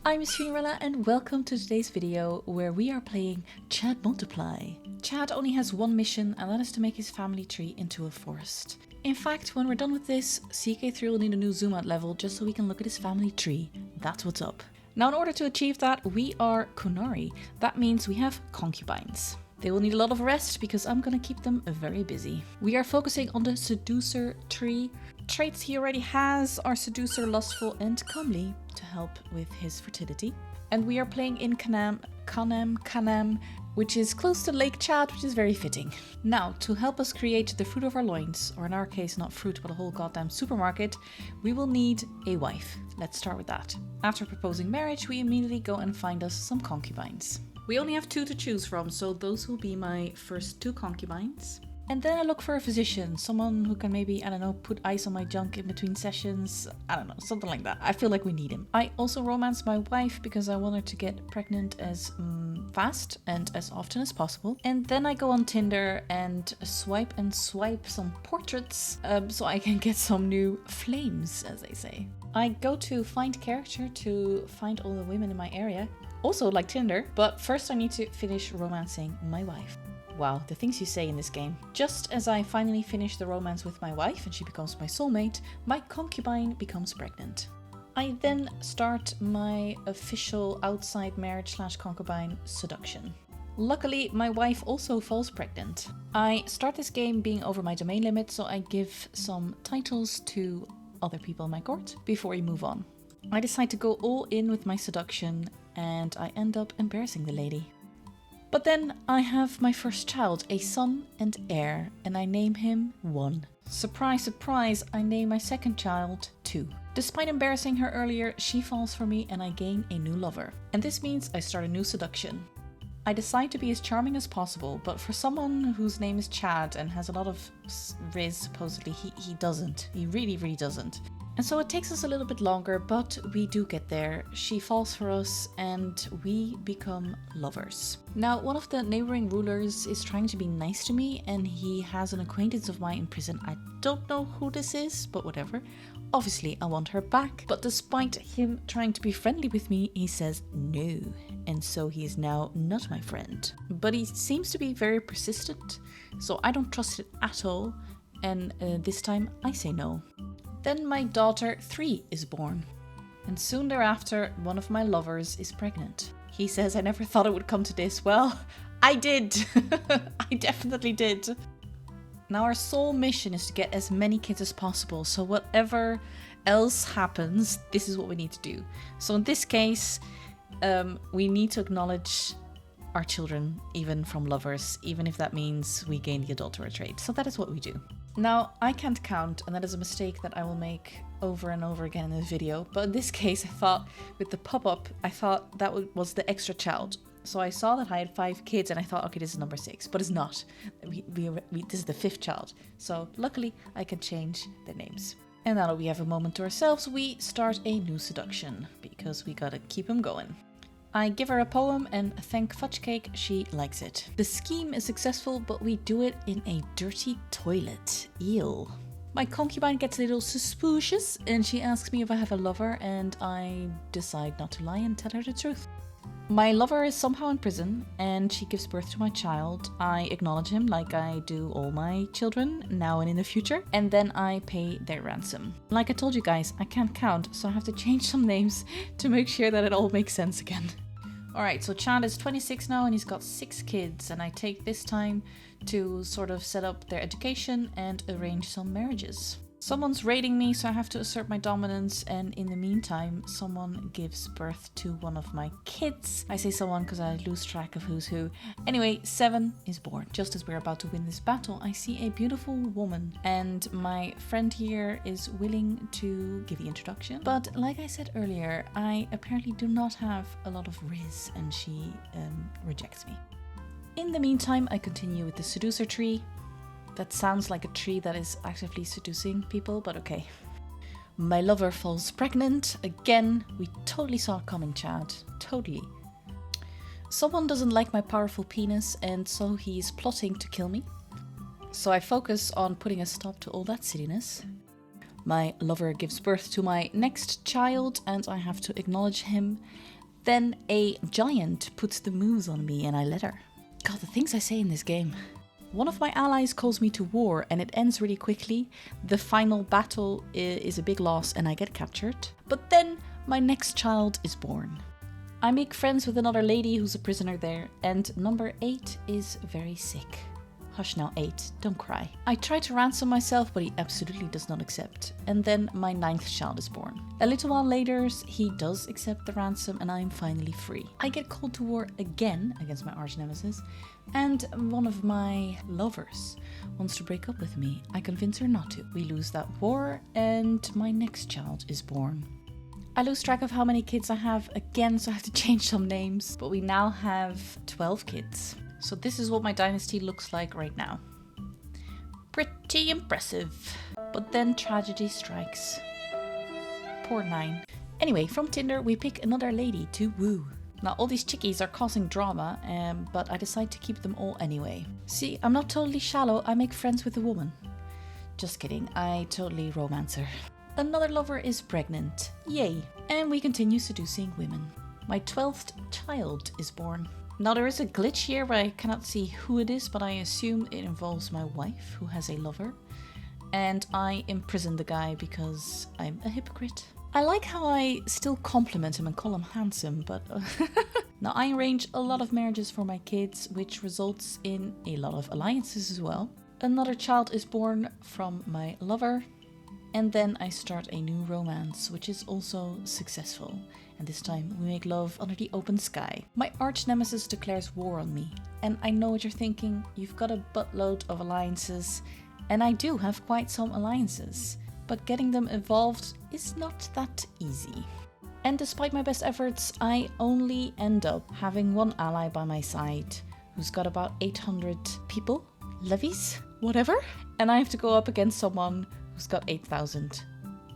I'm Cinderella and welcome to today's video where we are playing Chad Multiply. Chad only has one mission and that is to make his family tree into a forest. In fact, when we're done with this, ck3 will need a new zoom out level just so we can look at his family tree. That's what's up. Now in order to achieve that, we are Kunari. That means we have concubines. They will need a lot of rest because I'm gonna keep them very busy. We are focusing on the seducer tree. Traits he already has are seducer, lustful and comely to help with his fertility. And we are playing in Kanam, which is close to Lake Chad, which is very fitting. Now, to help us create the fruit of our loins, or in our case not fruit but a whole goddamn supermarket, we will need a wife. Let's start with that. After proposing marriage, we immediately go and find us some concubines. We only have 2 to choose from, so those will be my first 2 concubines. And then I look for a physician, someone who can maybe, I don't know, put ice on my junk in between sessions. I don't know, something like that. I feel like we need him. I also romance my wife because I want her to get pregnant as fast and as often as possible. And then I go on Tinder and swipe some portraits so I can get some new flames, as they say. I go to find character to find all the women in my area. Also like Tinder, but first I need to finish romancing my wife. Wow, the things you say in this game. Just as I finally finish the romance with my wife and she becomes my soulmate, my concubine becomes pregnant. I then start my official outside marriage / concubine seduction. Luckily, my wife also falls pregnant. I start this game being over my domain limit, so I give some titles to other people in my court before we move on. I decide to go all in with my seduction and I end up embarrassing the lady. But then I have my first child, a son and heir, and I name him 1. Surprise, surprise, I name my second child 2. Despite embarrassing her earlier, she falls for me and I gain a new lover. And this means I start a new seduction. I decide to be as charming as possible, but for someone whose name is Chad and has a lot of riz, supposedly, he doesn't. He really doesn't. And so it takes us a little bit longer, but we do get there. She falls for us and we become lovers. Now, one of the neighboring rulers is trying to be nice to me and he has an acquaintance of mine in prison. I don't know who this is, but whatever. Obviously, I want her back. But despite him trying to be friendly with me, he says no. And so he is now not my friend. But he seems to be very persistent, so I don't trust it at all. And this time I say no. Then my daughter 3 is born. And soon thereafter, one of my lovers is pregnant. He says, I never thought it would come to this. Well, I did. I definitely did. Now our sole mission is to get as many kids as possible. So whatever else happens, this is what we need to do. So in this case, we need to acknowledge our children, even from lovers, even if that means we gain the adulterer trait. So that is what we do. Now, I can't count, and that is a mistake that I will make over and over again in this video, but in this case I thought, with the pop-up, I thought that was the extra child. So I saw that I had 5 kids and I thought, okay, this is number 6, but it's not. This is the 5th child. So luckily I can change their names. And now that we have a moment to ourselves, we start a new seduction, because we gotta keep them going. I give her a poem and thank Fudge Cake, she likes it. The scheme is successful, but we do it in a dirty toilet. Ew. My concubine gets a little suspicious and she asks me if I have a lover, and I decide not to lie and tell her the truth. My lover is somehow in prison and she gives birth to my child. I acknowledge him like I do all my children now and in the future, and then I pay their ransom. Like I told you guys, I can't count, so I have to change some names to make sure that it all makes sense again. Alright, so Chad is 26 now and he's got 6 kids, and I take this time to sort of set up their education and arrange some marriages. Someone's raiding me, so I have to assert my dominance, and in the meantime, someone gives birth to one of my kids. I say someone because I lose track of who's who. Anyway, 7 is born. Just as we're about to win this battle, I see a beautiful woman, and my friend here is willing to give the introduction. But like I said earlier, I apparently do not have a lot of riz, and she rejects me. In the meantime, I continue with the seducer tree. That sounds like a tree that is actively seducing people, but okay. My lover falls pregnant. Again, we totally saw it coming, Chad. Totally. Someone doesn't like my powerful penis, and so he's plotting to kill me. So I focus on putting a stop to all that silliness. My lover gives birth to my next child, and I have to acknowledge him. then a giant puts the moves on me and I let her. God, the things I say in this game. One of my allies calls me to war and it ends really quickly. The final battle is a big loss and I get captured. But then my next child is born. I make friends with another lady who's a prisoner there, and number 8 is very sick. Hush now, 8, don't cry. I try to ransom myself, but he absolutely does not accept. And then my 9th child is born. A little while later, he does accept the ransom and I am finally free. I get called to war again against my arch nemesis, and one of my lovers wants to break up with me. I convince her not to. We lose that war and my next child is born. I lose track of how many kids I have again, so I have to change some names. But we now have 12 kids. So this is what my dynasty looks like right now. Pretty impressive. But then tragedy strikes. Poor 9. Anyway, from Tinder we pick another lady to woo. Now all these chickies are causing drama, but I decide to keep them all anyway. See, I'm not totally shallow, I make friends with a woman. Just kidding, I totally romance her. Another lover is pregnant. Yay. And we continue seducing women. My 12th child is born. Now there is a glitch here where I cannot see who it is, but I assume it involves my wife who has a lover. And I imprison the guy because I'm a hypocrite. I like how I still compliment him and call him handsome, but... Now I arrange a lot of marriages for my kids, which results in a lot of alliances as well. Another child is born from my lover. And then I start a new romance, which is also successful. And this time we make love under the open sky. My arch nemesis declares war on me. And I know what you're thinking, you've got a buttload of alliances. And I do have quite some alliances. But getting them involved is not that easy. And despite my best efforts, I only end up having one ally by my side, who's got about 800 people, levies, whatever. And I have to go up against someone who's got 8,000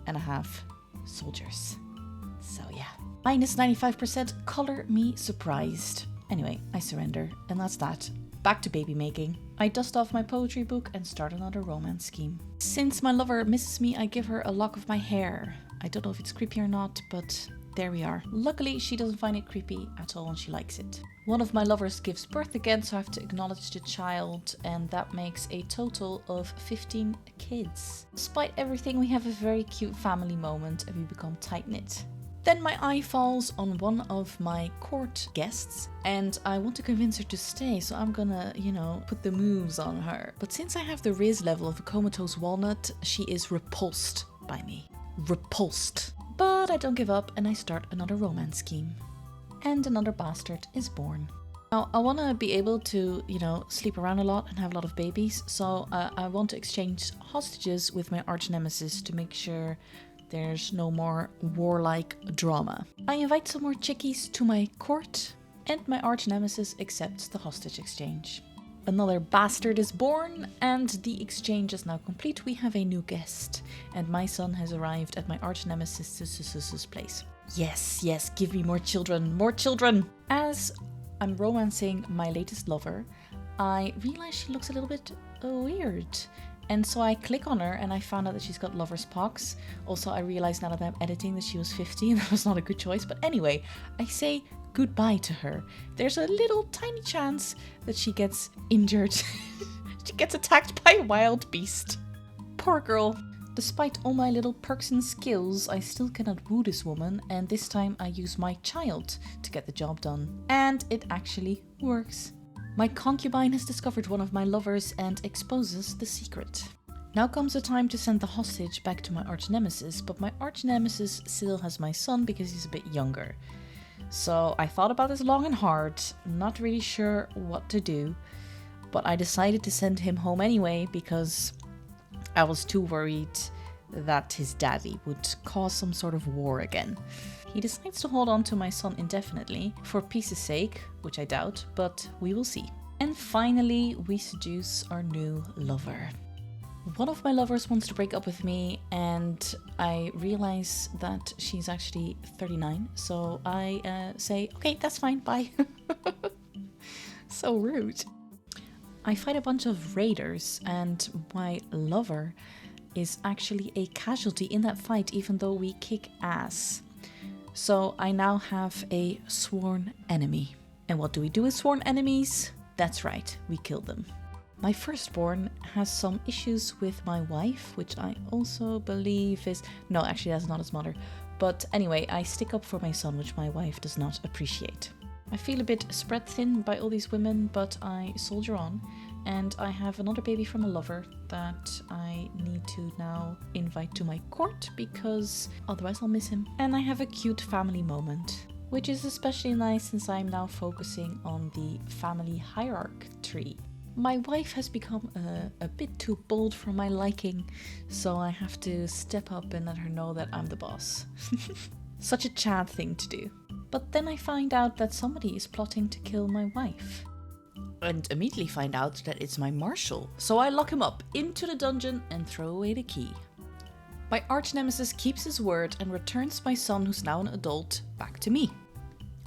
and a half soldiers. So yeah. Minus 95%, color me surprised. Anyway, I surrender, and that's that. Back to baby making. I dust off my poetry book and start another romance scheme. Since my lover misses me, I give her a lock of my hair. I don't know if it's creepy or not, but there we are. Luckily, she doesn't find it creepy at all and she likes it. One of my lovers gives birth again, so I have to acknowledge the child, and that makes a total of 15 kids. Despite everything, we have a very cute family moment and we become tight-knit. Then my eye falls on one of my court guests and I want to convince her to stay, so I'm gonna, put the moves on her. But since I have the Riz level of a comatose walnut, she is repulsed by me. Repulsed. But I don't give up and I start another romance scheme. And another bastard is born. Now, I want to be able to, sleep around a lot and have a lot of babies, so I want to exchange hostages with my arch nemesis to make sure there's no more warlike drama. I invite some more chickies to my court, and my arch nemesis accepts the hostage exchange. Another bastard is born, and the exchange is now complete. We have a new guest, and my son has arrived at my arch nemesis' place. Yes, give me more children, more children! As I'm romancing my latest lover, I realize she looks a little bit weird. And so I click on her and I found out that she's got lover's pox. Also, I realized now that I'm editing that she was 50 and that was not a good choice. But anyway, I say goodbye to her. There's a little tiny chance that she gets injured. She gets attacked by a wild beast. Poor girl. Despite all my little perks and skills, I still cannot woo this woman, and this time I use my child to get the job done. And it actually works. My concubine has discovered one of my lovers and exposes the secret. Now comes the time to send the hostage back to my arch nemesis, but my arch nemesis still has my son because he's a bit younger. So I thought about this long and hard, not really sure what to do, but I decided to send him home anyway because I was too worried that his daddy would cause some sort of war again. He decides to hold on to my son indefinitely, for peace's sake, which I doubt, but we will see. And finally, we seduce our new lover. One of my lovers wants to break up with me, and I realize that she's actually 39, so I say, okay, that's fine, bye. So rude. I fight a bunch of raiders, and my lover is actually a casualty in that fight, even though we kick ass. So I now have a sworn enemy. And what do we do with sworn enemies? That's right, we kill them. My firstborn has some issues with my wife, which I also believe is... No, actually that's not his mother. But anyway, I stick up for my son, which my wife does not appreciate. I feel a bit spread thin by all these women, but I soldier on. And I have another baby from a lover that I need to now invite to my court because otherwise I'll miss him. And I have a cute family moment, which is especially nice since I'm now focusing on the family hierarchy tree. My wife has become a bit too bold for my liking, so I have to step up and let her know that I'm the boss. Such a Chad thing to do. But then I find out that somebody is plotting to kill my wife. And immediately find out that it's my marshal. So I lock him up into the dungeon and throw away the key. My arch nemesis keeps his word and returns my son, who's now an adult, back to me.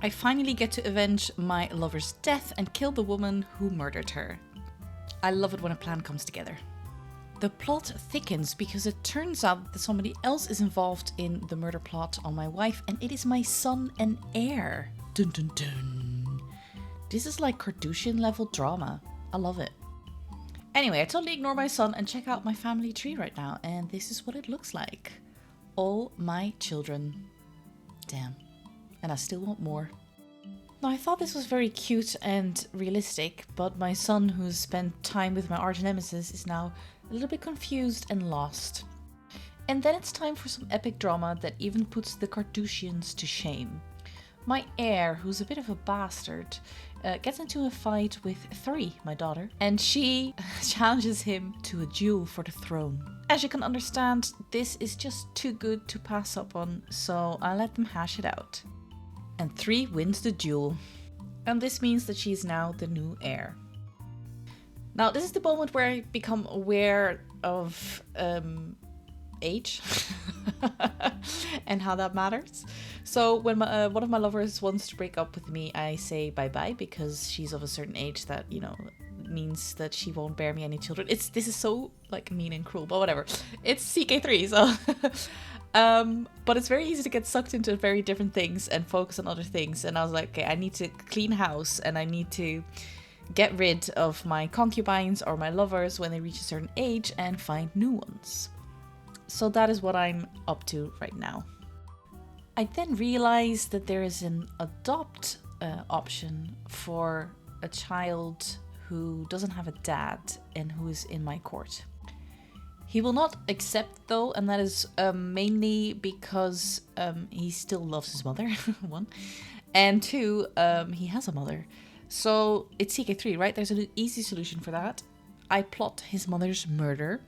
I finally get to avenge my lover's death and kill the woman who murdered her. I love it when a plan comes together. The plot thickens because it turns out that somebody else is involved in the murder plot on my wife, and it is my son and heir. Dun dun dun. This is like Kardashian level drama. I love it. Anyway, I totally ignore my son and check out my family tree right now, and this is what it looks like. All my children. Damn. And I still want more. Now, I thought this was very cute and realistic, but my son, who's spent time with my arch nemesis, is now a little bit confused and lost. And then it's time for some epic drama that even puts the Kardashians to shame. My heir, who's a bit of a bastard, gets into a fight with ck3, my daughter, and she challenges him to a duel for the throne. As you can understand, this is just too good to pass up on, so I let them hash it out. And ck3 wins the duel. And this means that she is now the new heir. Now, this is the moment where I become aware of age and how that matters. So when one of my lovers wants to break up with me, I say bye-bye because she's of a certain age that, you know, means that she won't bear me any children. This is so like mean and cruel, but whatever. It's ck3, so but it's very easy to get sucked into very different things and focus on other things. And I was like, okay, I need to clean house and I need to get rid of my concubines or my lovers when they reach a certain age and find new ones. So that is what I'm up to right now. I then realized that there is an adopt option for a child who doesn't have a dad and who is in my court. He will not accept though, and that is mainly because he still loves his mother, one, and two, he has a mother. So it's ck3, right? There's an easy solution for that. I plot his mother's murder.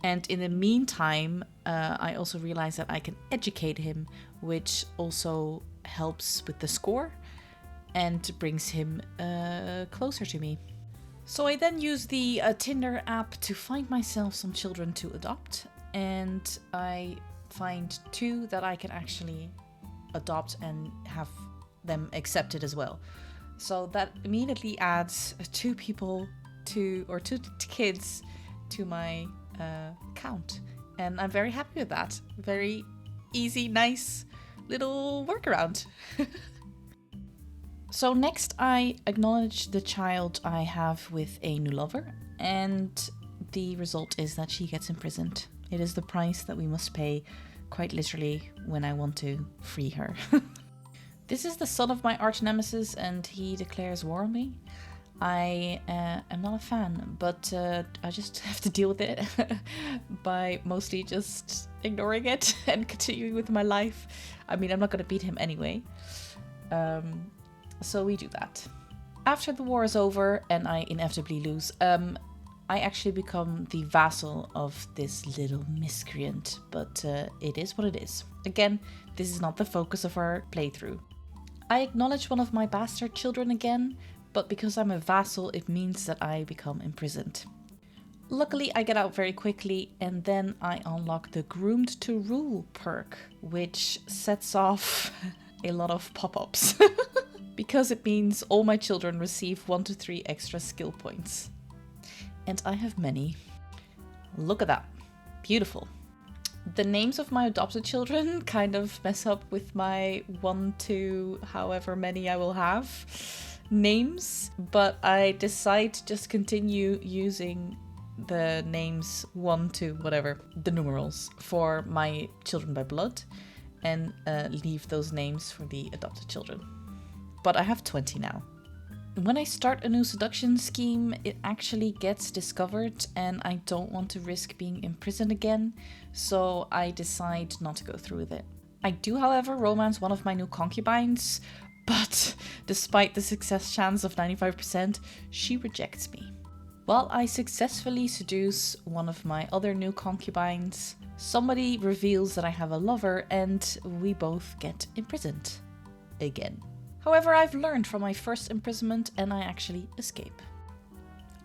And in the meantime, I also realize that I can educate him, which also helps with the score and brings him closer to me. So I then use the Tinder app to find myself some children to adopt. And I find 2 that I can actually adopt and have them accepted as well. So that immediately adds 2 people or 2 kids to my count, and I'm very happy with that. Very easy, nice little workaround. So next I acknowledge the child I have with a new lover, and the result is that she gets imprisoned. It is the price that we must pay, quite literally, when I want to free her. This is the son of my arch nemesis, and he declares war on me. I am not a fan, but I just have to deal with it by mostly just ignoring it and continuing with my life. I mean, I'm not going to beat him anyway. So we do that. After the war is over and I inevitably lose, I actually become the vassal of this little miscreant, but it is what it is. Again, this is not the focus of our playthrough. I acknowledge one of my bastard children again, but because I'm a vassal, it means that I become imprisoned. Luckily, I get out very quickly, and then I unlock the Groomed to Rule perk, which sets off a lot of pop-ups. Because it means all my children receive 1 to 3 extra skill points. And I have many. Look at that. Beautiful. The names of my adopted children kind of mess up with my 1 to however many I will have names, but I decide to just continue using the names 1 to whatever, the numerals, for my children by blood, and leave those names for the adopted children. But I have 20 now. When I start a new seduction scheme, it actually gets discovered and I don't want to risk being imprisoned again, so I decide not to go through with it. I do, however, romance one of my new concubines, but despite the success chance of 95%, she rejects me. While I successfully seduce one of my other new concubines, somebody reveals that I have a lover and we both get imprisoned. Again. However, I've learned from my first imprisonment and I actually escape.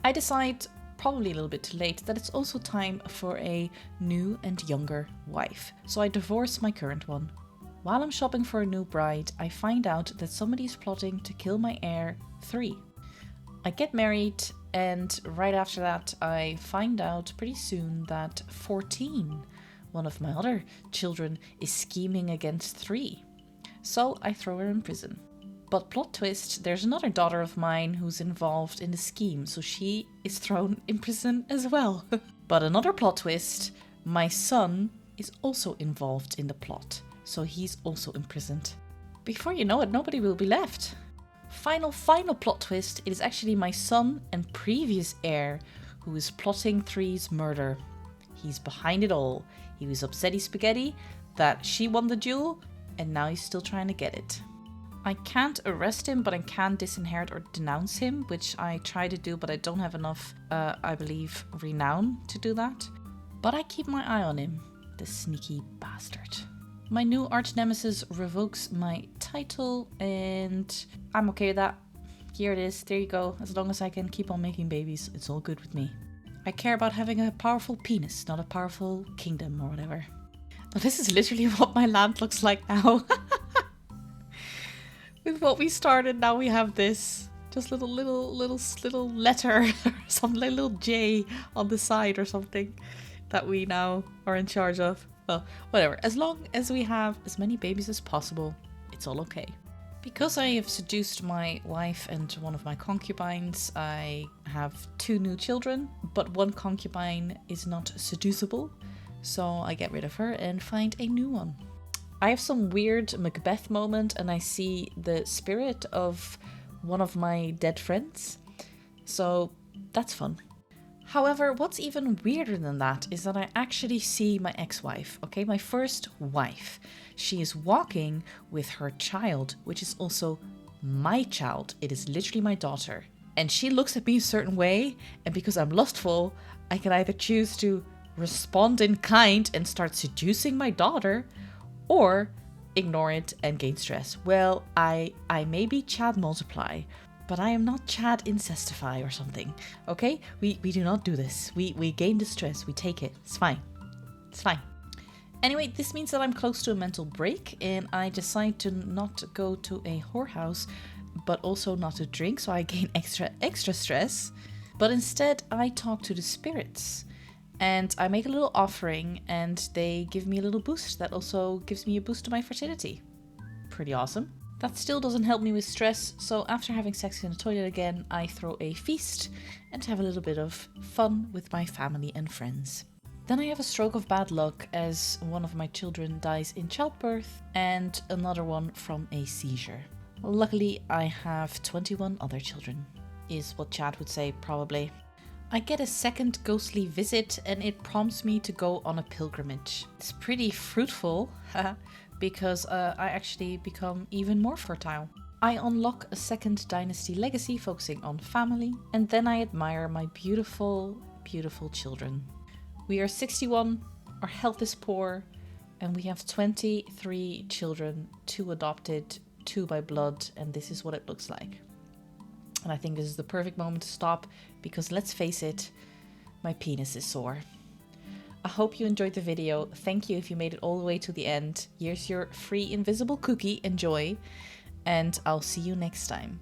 I decide, probably a little bit too late, that it's also time for a new and younger wife. So I divorce my current one. While I'm shopping for a new bride, I find out that somebody is plotting to kill my heir 3. I get married, and right after that I find out pretty soon that 14, one of my other children, is scheming against 3. So I throw her in prison. But plot twist, there's another daughter of mine who's involved in the scheme, so she is thrown in prison as well. But another plot twist, my son is also involved in the plot, so he's also imprisoned. Before you know it, nobody will be left. Final plot twist, it is actually my son and previous heir who is plotting 3's murder. He's behind it all. He was upsetty spaghetti that she won the duel, and now he's still trying to get it. I can't arrest him, but I can disinherit or denounce him, which I try to do, but I don't have enough, I believe, renown to do that. But I keep my eye on him, the sneaky bastard. My new arch nemesis revokes my title, and I'm okay with that. Here it is, there you go. As long as I can keep on making babies, it's all good with me. I care about having a powerful penis, not a powerful kingdom or whatever. Now, this is literally what my land looks like now. With what we started, now we have this. Just little letter, or some little J on the side or something that we now are in charge of. Well, whatever. As long as we have as many babies as possible, it's all okay. Because I have seduced my wife and one of my concubines, I have 2 new children, but one concubine is not seducible, so I get rid of her and find a new one. I have some weird Macbeth moment and I see the spirit of one of my dead friends, so that's fun. However, what's even weirder than that is that I actually see my ex-wife, okay, my first wife. She is walking with her child, which is also my child. It is literally my daughter. And she looks at me a certain way, and because I'm lustful, I can either choose to respond in kind and start seducing my daughter, or ignore it and gain stress. Well, I may be Chad multiply, but I am not Chad incestify or something, okay? We do not do this. We gain the stress, we take it. It's fine. It's fine. Anyway, this means that I'm close to a mental break and I decide to not go to a whorehouse, but also not to drink, so I gain extra stress. But instead, I talk to the spirits. And I make a little offering and they give me a little boost that also gives me a boost to my fertility. Pretty awesome. That still doesn't help me with stress, so after having sex in the toilet again, I throw a feast and have a little bit of fun with my family and friends. Then I have a stroke of bad luck as one of my children dies in childbirth and another one from a seizure. Luckily, I have 21 other children, is what Chad would say probably. I get a second ghostly visit and it prompts me to go on a pilgrimage. It's pretty fruitful because I actually become even more fertile. I unlock a second Dynasty legacy focusing on family, and then I admire my beautiful, beautiful children. We are 61, our health is poor, and we have 23 children, 2 adopted, 2 by blood, and this is what it looks like. And I think this is the perfect moment to stop because let's face it, my penis is sore. I hope you enjoyed the video. Thank you if you made it all the way to the end. Here's your free invisible cookie. Enjoy. And I'll see you next time.